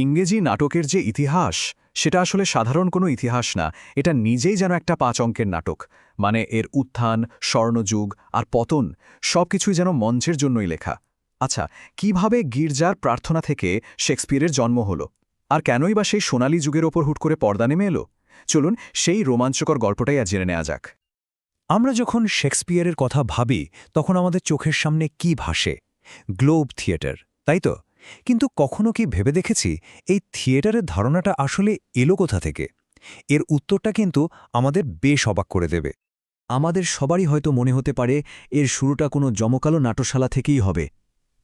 ইংরেজি নাটকের যে ইতিহাস সেটা আসলে সাধারণ কোনো ইতিহাস না, এটা নিজেই যেন একটা ৫ অঙ্কের নাটক। মানে এর উত্থান, স্বর্ণযুগ আর পতন সবকিছুই যেন মঞ্চের জন্যই লেখা। আচ্ছা, কিভাবে গির্জার প্রার্থনা থেকে শেক্সপিয়ারের জন্ম হলো? আর কেনই বা সেই সোনালী যুগের ওপর হুট করে পর্দা নেমে এলো? চলুন সেই রোমাঞ্চকর গল্পটাই আজ জেনে নেওয়া যাক। আমরা যখন শেক্সপিয়ারের কথা ভাবি তখন আমাদের চোখের সামনে কি ভাসে? গ্লোব থিয়েটার, তাই তো? কিন্তু কখনো কি ভেবে দেখেছি এই থিয়েটারের ধারণাটা আসলে এলো কোথা থেকে? এর উত্তরটা কিন্তু আমাদের বেশ অবাক করে দেবে। আমাদের সবারই হয়তো মনে হতে পারে এর শুরুটা কোনো জমকালো নাট্যশালা থেকেই হবে,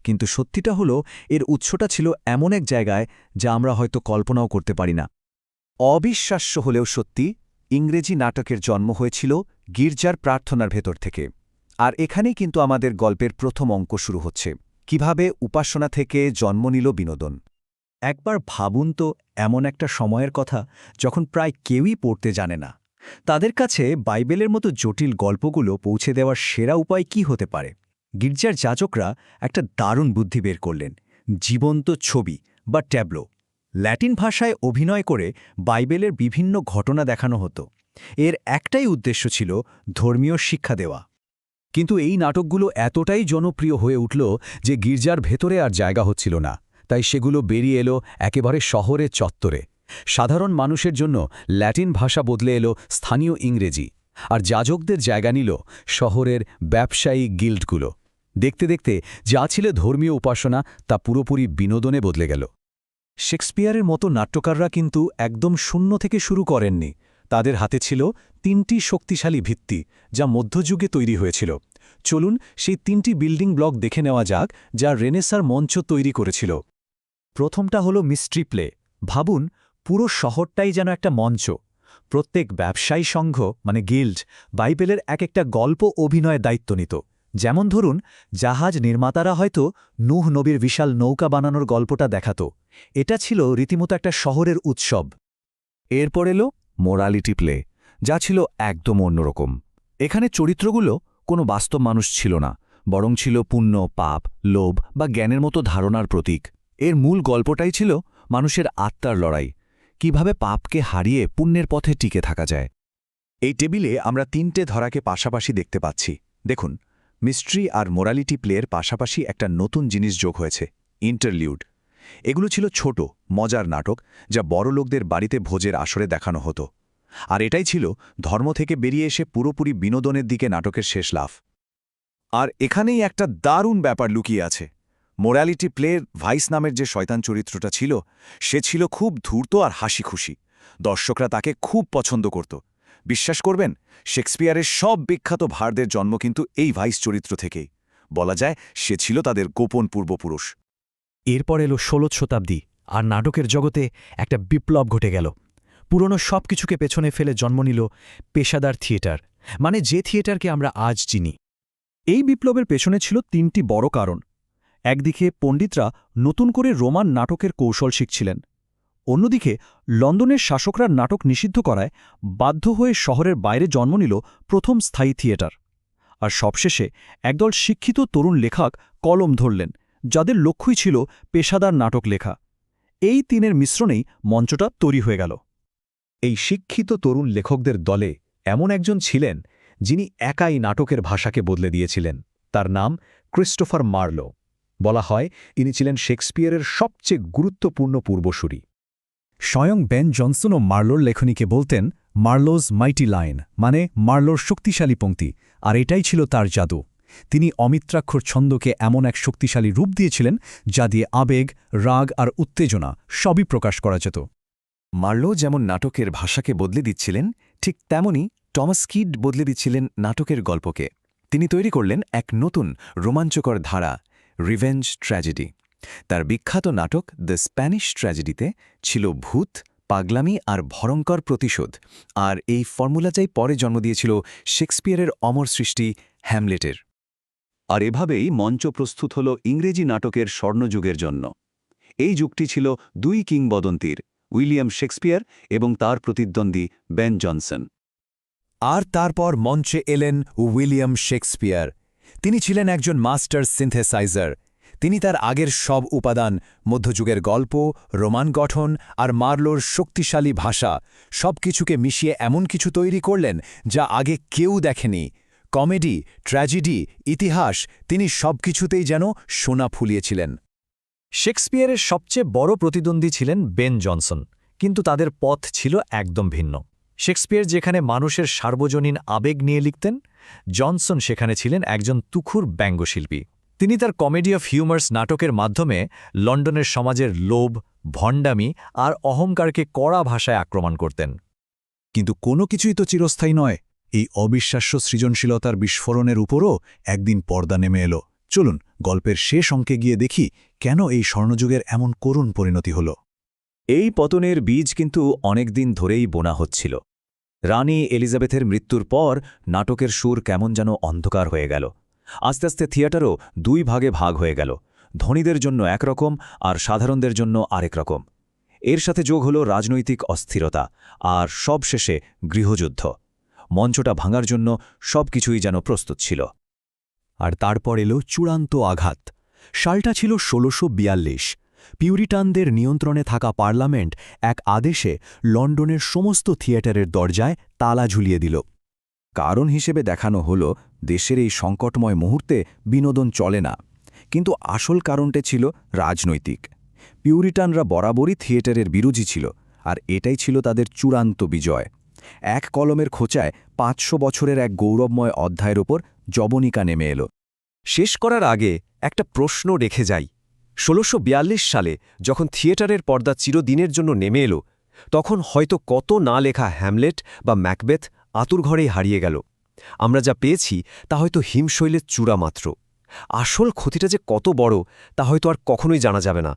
কিন্তু সত্যিটা হলো এর উৎসটা ছিল এমন এক জায়গায় যা আমরা হয়তো কল্পনাও করতে পারি না। অবিশ্বাস্য হলেও সত্যি, ইংরেজি নাটকের জন্ম হয়েছিল গির্জার প্রার্থনার ভেতর থেকে। আর এখানেই কিন্তু আমাদের গল্পের প্রথম অঙ্ক শুরু হচ্ছে, কিভাবে উপাসনা থেকে জন্ম নিল বিনোদন। একবার ভাবুন তো, এমন একটা সময়ের কথা যখন প্রায় কেউই পড়তে জানে না। তাদের কাছে বাইবেলের মতো জটিল গল্পগুলো পৌঁছে দেওয়ার সেরা উপায় কি হতে পারে? গির্জার যাজকরা একটা দারুণ বুদ্ধি বের করলেন, জীবন্ত ছবি বা ট্যাবলো। ল্যাটিন ভাষায় অভিনয় করে বাইবেলের বিভিন্ন ঘটনা দেখানো হতো। এর একটাই উদ্দেশ্য ছিল ধর্মীয় শিক্ষা দেওয়া। কিন্তু এই নাটকগুলো এতটাই জনপ্রিয় হয়ে উঠল যে গির্জার ভেতরে আর জায়গা হচ্ছিল না, তাই সেগুলো বেরিয়ে এলো একেবারে শহরের চত্বরে। সাধারণ মানুষের জন্য ল্যাটিন ভাষা বদলে এলো স্থানীয় ইংরেজি, আর যাজকদের জায়গা নিল শহরের ব্যবসায়ী গিল্ডগুলো। দেখতে দেখতে যা ছিল ধর্মীয় উপাসনা তা পুরোপুরি বিনোদনে বদলে গেল। শেক্সপিয়ারের মতো নাট্যকাররা কিন্তু একদম শূন্য থেকে শুরু করেননি। তাদের হাতে ছিল ৩টি শক্তিশালী ভিত্তি, যা মধ্যযুগে তৈরি হয়েছিল। চলুন সেই ৩টি বিল্ডিং ব্লক দেখে নেওয়া যাক, যা রেনেসার মঞ্চ তৈরি করেছিল। প্রথমটা হলো মিস্ট্রি প্লে। ভাবুন, পুরো শহরটাই যেন একটা মঞ্চ। প্রত্যেক ব্যবসায়ী সংঘ মানে গিল্ড বাইবেলের এক একটা গল্প অভিনয়ের দায়িত্ব নিত। যেমন ধরুন, জাহাজ নির্মাতারা হয়তো নূহ নবীর বিশাল নৌকা বানানোর গল্পটা দেখাত। এটা ছিল রীতিমতো একটা শহরের উৎসব। এরপর এলো মোরালিটি প্লে, যা ছিল একদম অন্যরকম। এখানে চরিত্রগুলো কোনো বাস্তব মানুষ ছিল না, বরং ছিল পুণ্য, পাপ, লোভ বা জ্ঞানের মতো ধারণার প্রতীক। এর মূল গল্পটাই ছিল মানুষের আত্মার লড়াই, কিভাবে পাপকে হারিয়ে পুণ্যের পথে টিকে থাকা যায়। এই টেবিলে আমরা ৩টে ধারাকে পাশাপাশি দেখতে পাচ্ছি। দেখুন, মিস্ট্রি আর মোরালিটি প্লের পাশাপাশি একটা নতুন জিনিস যোগ হয়েছে, ইন্টারলিউড। এগুলো ছিল ছোট, মজার নাটক, যা বড় লোকদের বাড়িতে ভোজের আসরে দেখানো হতো। আর এটাই ছিল ধর্ম থেকে বেরিয়ে এসে পুরোপুরি বিনোদনের দিকে নাটকের শেষ লাফ। আর এখানেই একটা দারুণ ব্যাপার লুকিয়ে আছে। মোরালিটি প্লের ভাইস নামের যে শয়তান চরিত্রটা ছিল, সে ছিল খুব ধূর্ত আর হাসি খুশি। দর্শকরা তাকে খুব পছন্দ করত। বিশ্বাস করবেন, শেক্সপিয়ারের সব বিখ্যাত ভারদের জন্ম কিন্তু এই ভাইস চরিত্র থেকেই। বলা যায় সে ছিল তাদের গোপন পূর্বপুরুষ। এরপর এলো ১৬ শতাব্দী, আর নাটকের জগতে একটা বিপ্লব ঘটে গেল। পুরনো সব কিছুকে পেছনে ফেলে জন্ম নিল পেশাদার থিয়েটার, মানে যে থিয়েটারকে আমরা আজ চিনি। এই বিপ্লবের পেছনে ছিল ৩টি বড় কারণ। একদিকে পণ্ডিতরা নতুন করে রোমান নাটকের কৌশল শিখছিলেন। অন্যদিকে লন্ডনের শাসকরা নাটক নিষিদ্ধ করায় বাধ্য হয়ে শহরের বাইরে জন্ম নিল প্রথম স্থায়ী থিয়েটার। আর সবশেষে একদল শিক্ষিত তরুণ লেখক কলম ধরলেন, যাদের লক্ষ্যই ছিল পেশাদার নাটক লেখা। এই তিনের মিশ্রণেই মঞ্চটা তৈরি হয়ে গেল। এই শিক্ষিত তরুণ লেখকদের দলে এমন একজন ছিলেন যিনি একাই নাটকের ভাষাকে বদলে দিয়েছিলেন। তার নাম ক্রিস্টোফার মার্লো। বলা হয় ইনি ছিলেন শেক্সপিয়ারের সবচেয়ে গুরুত্বপূর্ণ পূর্বসূরি। স্বয়ং বেন জনসনও মার্লোর লেখনীকে বলতেন মার্লোজ মাইটি লাইন, মানে মার্লোর শক্তিশালী পংক্তি। আর এটাই ছিল তার জাদু। তিনি অমিত্রাক্ষর ছন্দকে এমন এক শক্তিশালী রূপ দিয়েছিলেন যা দিয়ে আবেগ, রাগ আর উত্তেজনা সবই প্রকাশ করা যেত। মার্লো যেমন নাটকের ভাষাকে বদলে দিচ্ছিলেন, ঠিক তেমনি টমাস কিড বদলে দিচ্ছিলেন নাটকের গল্পকে। তিনি তৈরি করলেন এক নতুন রোমাঞ্চকর ধারা, রিভেঞ্জ ট্র্যাজেডি। তার বিখ্যাত নাটক দ্য স্প্যানিশ ট্র্যাজেডিতে ছিল ভূত, পাগলামি আর ভয়ঙ্কর প্রতিশোধ। আর এই ফর্মুলাটাই পরে জন্ম দিয়েছিল শেক্সপিয়ারের অমর সৃষ্টি হ্যামলেটের। আর এভাবেই মঞ্চ প্রস্তুত হল ইংরেজি নাটকের স্বর্ণযুগের জন্য। এই যুগটি ছিল দুই কিংবদন্তির, উইলিয়াম শেক্সপিয়ার এবং তার প্রতিদ্বন্দ্বী বেন জনসন। আর তারপর মঞ্চে এলেন উইলিয়াম শেক্সপিয়ার। তিনি ছিলেন একজন মাস্টার সিনথেসাইজার। তিনি তার আগের সব উপাদান, মধ্যযুগের গল্প, রোমান গঠন আর মার্লোর শক্তিশালী ভাষা, সব কিছুকে মিশিয়ে এমন কিছু তৈরি করলেন যা আগে কেউ দেখেনি। কমেডি, ট্র্যাজেডি, ইতিহাস, তিনি সব কিছুতেই যেন সোনা ফুলিয়েছিলেন। শেক্সপিয়ারের সবচেয়ে বড় প্রতিদ্বন্দ্বী ছিলেন বেন জনসন, কিন্তু তাদের পথ ছিল একদম ভিন্ন। শেক্সপিয়ার যেখানে মানুষের সার্বজনীন আবেগ নিয়ে লিখতেন, জনসন সেখানে ছিলেন একজন তুখুর ব্যঙ্গশিল্পী। তিনি তার কমেডি অফ হিউমার্স নাটকের মাধ্যমে লন্ডনের সমাজের লোভ, ভণ্ডামি আর অহংকারকে কড়া ভাষায় আক্রমণ করতেন। কিন্তু কোনো কিছুই তো চিরস্থায়ী নয়। এই অবিশ্বাস্য সৃজনশীলতার বিস্ফোরণের উপরও একদিন পর্দা নেমে এলো। চলুন গল্পের শেষ অঙ্কে গিয়ে দেখি কেন এই স্বর্ণযুগের এমন করুণ পরিণতি হল। এই পতনের বীজ কিন্তু অনেক দিন ধরেই বোনা হচ্ছিল। রানী এলিজাবেথের মৃত্যুর পর নাটকের সুর কেমন যেন অন্ধকার হয়ে গেল। আস্তে আস্তে থিয়েটারও দুই ভাগে ভাগ হয়ে গেল, ধনীদের জন্য একরকম আর সাধারণদের জন্য আরেক রকম। এর সাথে যোগ হল রাজনৈতিক অস্থিরতা আর সবশেষে গৃহযুদ্ধ। মঞ্চটা ভাঙার জন্য সবকিছুই যেন প্রস্তুত ছিল। আর তারপর এলো চূড়ান্ত আঘাত। সালটা ছিল ১৬৪২। পিউরিটানদের নিয়ন্ত্রণে থাকা পার্লামেন্ট এক আদেশে লন্ডনের সমস্ত থিয়েটারের দরজায় তালা ঝুলিয়ে দিল। কারণ হিসেবে দেখানো হল দেশের এই সংকটময় মুহূর্তে বিনোদন চলে না। কিন্তু আসল কারণটা ছিল রাজনৈতিক। পিউরিটানরা বরাবরই থিয়েটারের বিরোধী ছিল, আর এটাই ছিল তাদের চূড়ান্ত বিজয়। এক কলমের খোঁচায় ৫০০ বছরের এক গৌরবময় অধ্যায়ের ওপর জবনিকা নেমে এলো। শেষ করার আগে একটা প্রশ্ন রেখে যাই। ১৬৪২ সালে যখন থিয়েটারের পর্দা চিরদিনের জন্য নেমে এলো, তখন হয়তো কত না লেখা হ্যামলেট বা ম্যাকবেথ আতুরঘরেই হারিয়ে গেল। আমরা যা পেয়েছি তা হয়তো হিমশৈলের চূড়া মাত্র। আসল ক্ষতিটা যে কত বড় তা হয়তো আর কখনোই জানা যাবে না।